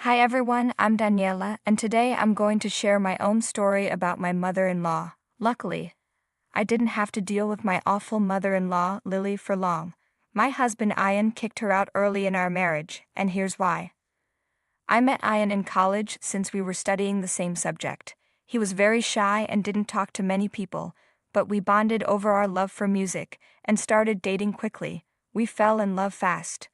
Hi everyone, I'm Daniela, and today I'm going to share my own story about my mother-in-law. Luckily, I didn't have to deal with my awful mother-in-law, Lily, for long. My husband Ian kicked her out early in our marriage, and here's why. I met Ian in college since we were studying the same subject. He was very shy and didn't talk to many people, but we bonded over our love for music and started dating quickly. We fell in love fast.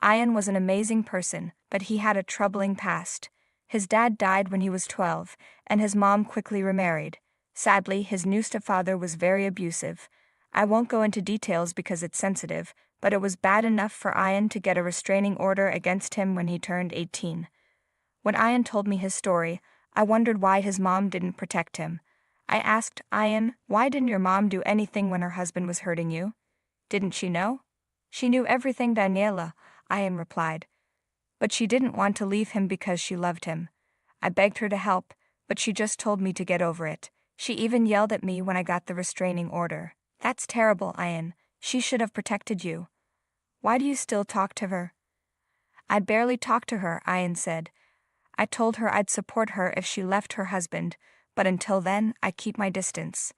Ian was an amazing person, but he had a troubling past. His dad died when he was 12, and his mom quickly remarried. Sadly, his new stepfather was very abusive. I won't go into details because it's sensitive, but it was bad enough for Ian to get a restraining order against him when he turned 18. When Ian told me his story, I wondered why his mom didn't protect him. I asked Ian, "Why didn't your mom do anything when her husband was hurting you? Didn't she know?" "She knew everything, Daniela," Ian replied. "But she didn't want to leave him because she loved him. I begged her to help, but she just told me to get over it. She even yelled at me when I got the restraining order." "That's terrible, Ian. She should have protected you. Why do you still talk to her?" "I barely talk to her," Ian said. "I told her I'd support her if she left her husband, but until then, I keep my distance."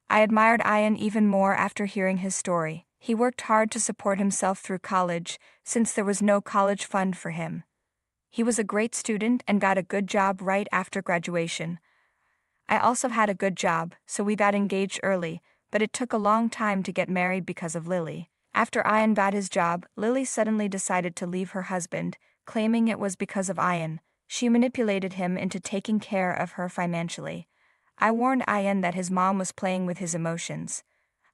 I admired Ian even more after hearing his story. He worked hard to support himself through college, since there was no college fund for him. He was a great student and got a good job right after graduation. I also had a good job, so we got engaged early, but it took a long time to get married because of Lily. After Ian got his job, Lily suddenly decided to leave her husband, claiming it was because of Ian. She manipulated him into taking care of her financially. I warned Ian that his mom was playing with his emotions.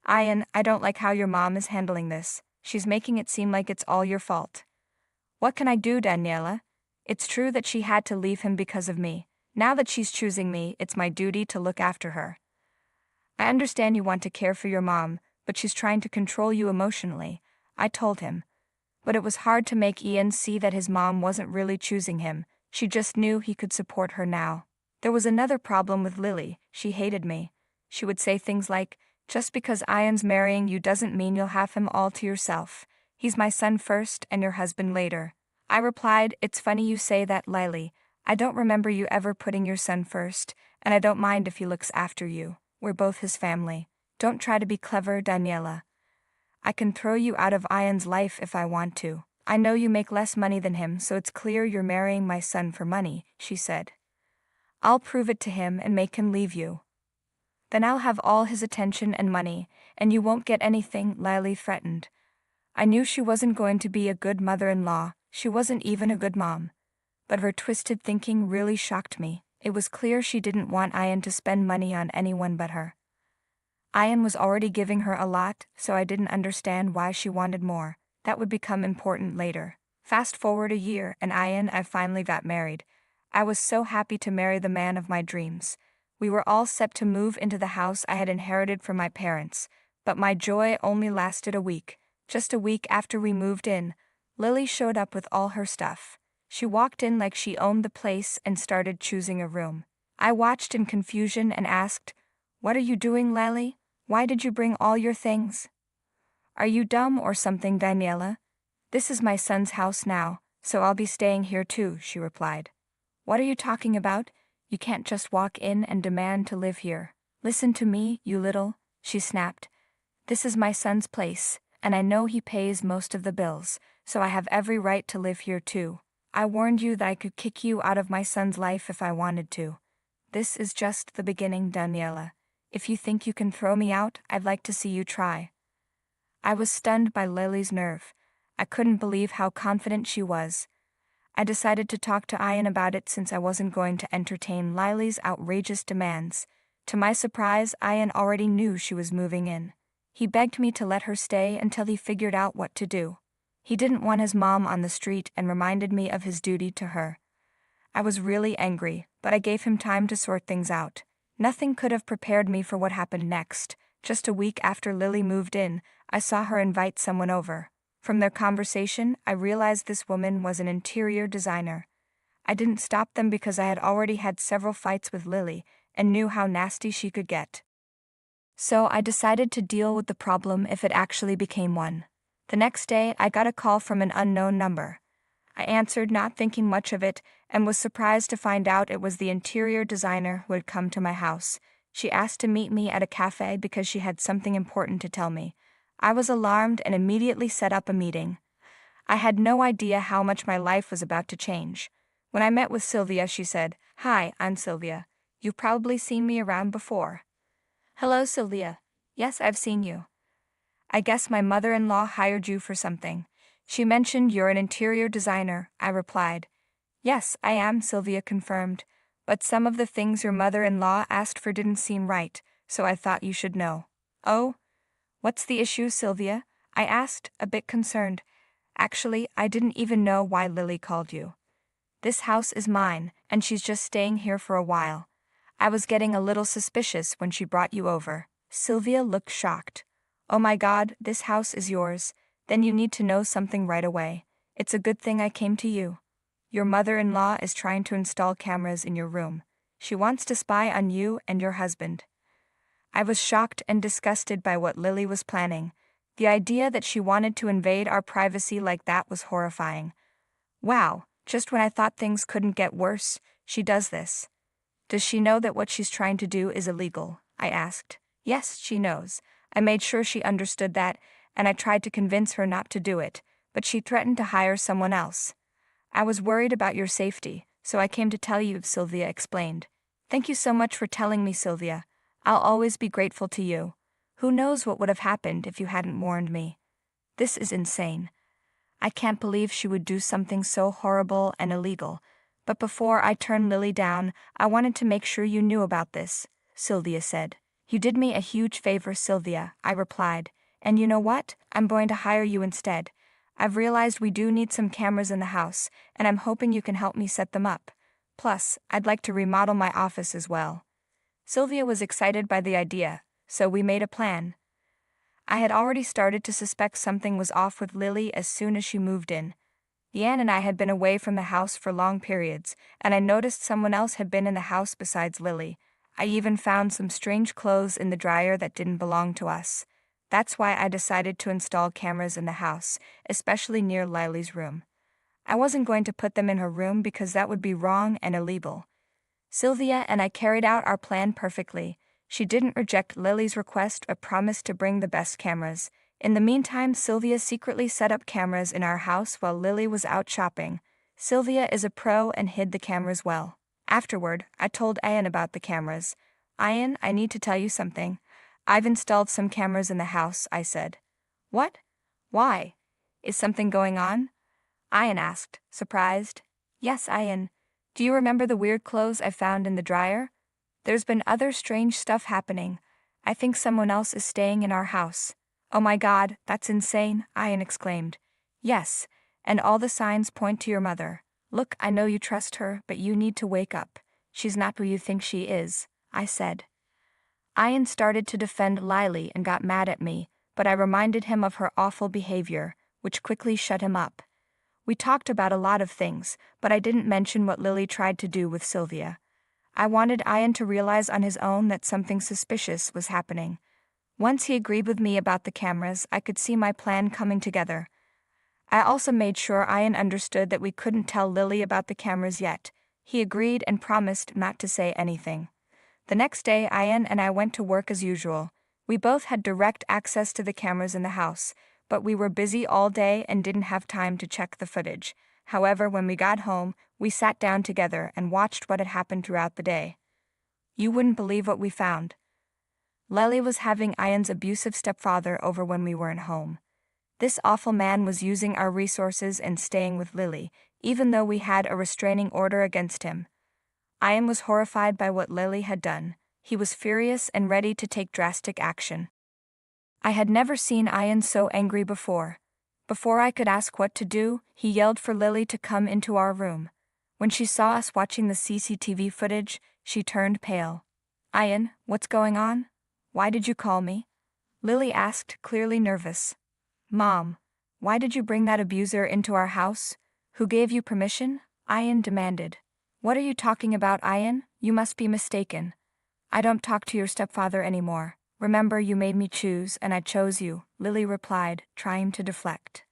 "Ian, I don't like how your mom is handling this. She's making it seem like it's all your fault." "What can I do, Daniela? It's true that she had to leave him because of me. Now that she's choosing me, it's my duty to look after her. I understand you want to care for your mom, but she's trying to control you emotionally," I told him. But it was hard to make Ian see that his mom wasn't really choosing him. She just knew he could support her now. There was another problem with Lily. She hated me. She would say things like, "Just because Ian's marrying you doesn't mean you'll have him all to yourself. He's my son first and your husband later." I replied, "It's funny you say that, Lily. I don't remember you ever putting your son first, and I don't mind if he looks after you. We're both his family. Don't try to be clever, Daniela. I can throw you out of Ian's life if I want to. I know you make less money than him, so it's clear you're marrying my son for money," she said. "I'll prove it to him and make him leave you. Then I'll have all his attention and money, and you won't get anything," Lily threatened. I knew she wasn't going to be a good mother-in-law. She wasn't even a good mom. But her twisted thinking really shocked me. It was clear she didn't want Ian to spend money on anyone but her. Ian was already giving her a lot, so I didn't understand why she wanted more. That would become important later. Fast forward a year, and I finally got married. I was so happy to marry the man of my dreams. We were all set to move into the house I had inherited from my parents, but my joy only lasted a week. Just a week after we moved in, Lily showed up with all her stuff. She walked in like she owned the place and started choosing a room. I watched in confusion and asked, "What are you doing, Lily? Why did you bring all your things?" "Are you dumb or something, Daniela? This is my son's house now, so I'll be staying here too," she replied. "What are you talking about? You can't just walk in and demand to live here." "Listen to me, you little," she snapped. "This is my son's place, and I know he pays most of the bills, so I have every right to live here too. I warned you that I could kick you out of my son's life if I wanted to. This is just the beginning, Daniela. If you think you can throw me out, I'd like to see you try." I was stunned by Lily's nerve. I couldn't believe how confident she was. I decided to talk to Ian about it since I wasn't going to entertain Lily's outrageous demands. To my surprise, Ian already knew she was moving in. He begged me to let her stay until he figured out what to do. He didn't want his mom on the street and reminded me of his duty to her. I was really angry, but I gave him time to sort things out. Nothing could have prepared me for what happened next. Just a week after Lily moved in, I saw her invite someone over. From their conversation, I realized this woman was an interior designer. I didn't stop them because I had already had several fights with Lily and knew how nasty she could get. So I decided to deal with the problem if it actually became one. The next day, I got a call from an unknown number. I answered, not thinking much of it, and was surprised to find out it was the interior designer who had come to my house. She asked to meet me at a cafe because she had something important to tell me. I was alarmed and immediately set up a meeting. I had no idea how much my life was about to change. When I met with Sylvia, she said, "Hi, I'm Sylvia. You've probably seen me around before." "Hello, Sylvia. Yes, I've seen you. I guess my mother-in-law hired you for something. She mentioned you're an interior designer," I replied. "Yes, I am," Sylvia confirmed. "But some of the things your mother-in-law asked for didn't seem right, so I thought you should know." "Oh? What's the issue, Sylvia?" I asked, a bit concerned. "Actually, I didn't even know why Lily called you. This house is mine, and she's just staying here for a while. I was getting a little suspicious when she brought you over." Sylvia looked shocked. "Oh my God, this house is yours. Then you need to know something right away. It's a good thing I came to you. Your mother-in-law is trying to install cameras in your room. She wants to spy on you and your husband." I was shocked and disgusted by what Lily was planning. The idea that she wanted to invade our privacy like that was horrifying. Wow, just when I thought things couldn't get worse, she does this. "Does she know that what she's trying to do is illegal?" I asked. "Yes, she knows. I made sure she understood that, and I tried to convince her not to do it, but she threatened to hire someone else. I was worried about your safety, so I came to tell you," Sylvia explained. "Thank you so much for telling me, Sylvia. I'll always be grateful to you. Who knows what would have happened if you hadn't warned me. This is insane. I can't believe she would do something so horrible and illegal. But before I turned Lily down, I wanted to make sure you knew about this," Sylvia said. "You did me a huge favor, Sylvia," I replied. "And you know what? I'm going to hire you instead. I've realized we do need some cameras in the house, and I'm hoping you can help me set them up. Plus, I'd like to remodel my office as well." Sylvia was excited by the idea, so we made a plan. I had already started to suspect something was off with Lily as soon as she moved in. Yan and I had been away from the house for long periods, and I noticed someone else had been in the house besides Lily. I even found some strange clothes in the dryer that didn't belong to us. That's why I decided to install cameras in the house, especially near Lily's room. I wasn't going to put them in her room because that would be wrong and illegal. Sylvia and I carried out our plan perfectly. She didn't reject Lily's request but promised to bring the best cameras. In the meantime, Sylvia secretly set up cameras in our house while Lily was out shopping. Sylvia is a pro and hid the cameras well. Afterward, I told Ian about the cameras. "Ian, I need to tell you something. I've installed some cameras in the house," I said. "What? Why? Is something going on?" Ian asked, surprised. "Yes, Ian. Do you remember the weird clothes I found in the dryer? There's been other strange stuff happening. I think someone else is staying in our house." "Oh my God, that's insane," Ian exclaimed. "Yes, and all the signs point to your mother. Look, I know you trust her, but you need to wake up. She's not who you think she is," I said. Ian started to defend Lily and got mad at me, but I reminded him of her awful behavior, which quickly shut him up. We talked about a lot of things, but I didn't mention what Lily tried to do with Sylvia. I wanted Ian to realize on his own that something suspicious was happening. Once he agreed with me about the cameras, I could see my plan coming together. I also made sure Ian understood that we couldn't tell Lily about the cameras yet. He agreed and promised not to say anything. The next day, Ian and I went to work as usual. We both had direct access to the cameras in the house, but we were busy all day and didn't have time to check the footage. However, when we got home, we sat down together and watched what had happened throughout the day. You wouldn't believe what we found. Lily was having Ian's abusive stepfather over when we weren't home. This awful man was using our resources and staying with Lily, even though we had a restraining order against him. Ian was horrified by what Lily had done. He was furious and ready to take drastic action. I had never seen Ian so angry before. Before I could ask what to do, he yelled for Lily to come into our room. When she saw us watching the CCTV footage, she turned pale. "Ian, what's going on? Why did you call me?" Lily asked, clearly nervous. "Mom, why did you bring that abuser into our house? Who gave you permission?" Ian demanded. "What are you talking about, Ian? You must be mistaken. I don't talk to your stepfather anymore. Remember, you made me choose, and I chose you," Lily replied, trying to deflect.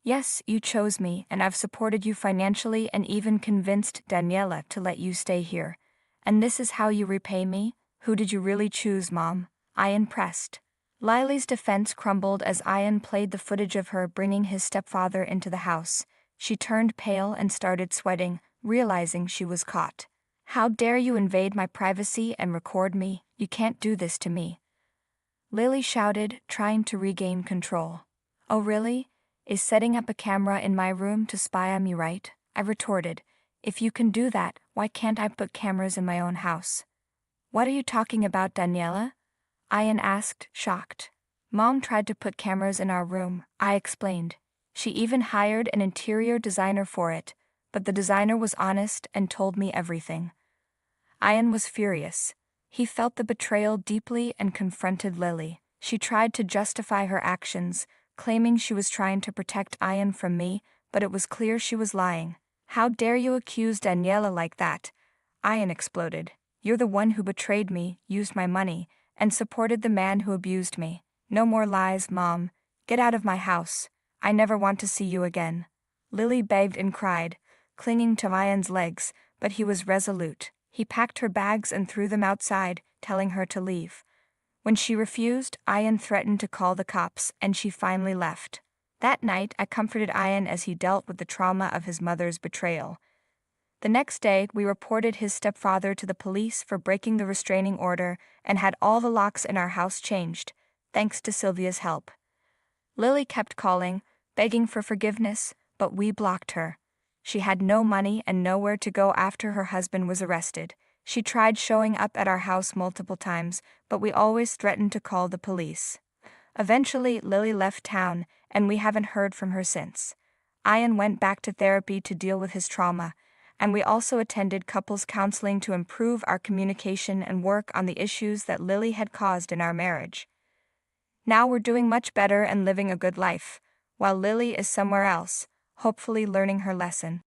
Yes, you chose me, and I've supported you financially and even convinced Daniela to let you stay here. And this is how you repay me? Who did you really choose, Mom? Ian pressed. Lily's defense crumbled as Ian played the footage of her bringing his stepfather into the house. She turned pale and started sweating, realizing she was caught. How dare you invade my privacy and record me? You can't do this to me. Lily shouted, trying to regain control. Oh really? Is setting up a camera in my room to spy on me right? I retorted. If you can do that, why can't I put cameras in my own house? What are you talking about, Daniela? Ian asked, shocked. Mom tried to put cameras in our room, I explained. She even hired an interior designer for it, but the designer was honest and told me everything. Ian was furious. He felt the betrayal deeply and confronted Lily. She tried to justify her actions, claiming she was trying to protect Ian from me, but it was clear she was lying. How dare you accuse Daniela like that? Ian exploded. You're the one who betrayed me, used my money, and supported the man who abused me. No more lies, Mom. Get out of my house. I never want to see you again. Lily begged and cried, clinging to Ian's legs, but he was resolute. He packed her bags and threw them outside, telling her to leave. When she refused, Ian threatened to call the cops, and she finally left. That night, I comforted Ian as he dealt with the trauma of his mother's betrayal. The next day, we reported his stepfather to the police for breaking the restraining order and had all the locks in our house changed, thanks to Sylvia's help. Lily kept calling, begging for forgiveness, but we blocked her. She had no money and nowhere to go after her husband was arrested. She tried showing up at our house multiple times, but we always threatened to call the police. Eventually, Lily left town, and we haven't heard from her since. Ian went back to therapy to deal with his trauma, and we also attended couples counseling to improve our communication and work on the issues that Lily had caused in our marriage. Now we're doing much better and living a good life, while Lily is somewhere else, hopefully learning her lesson.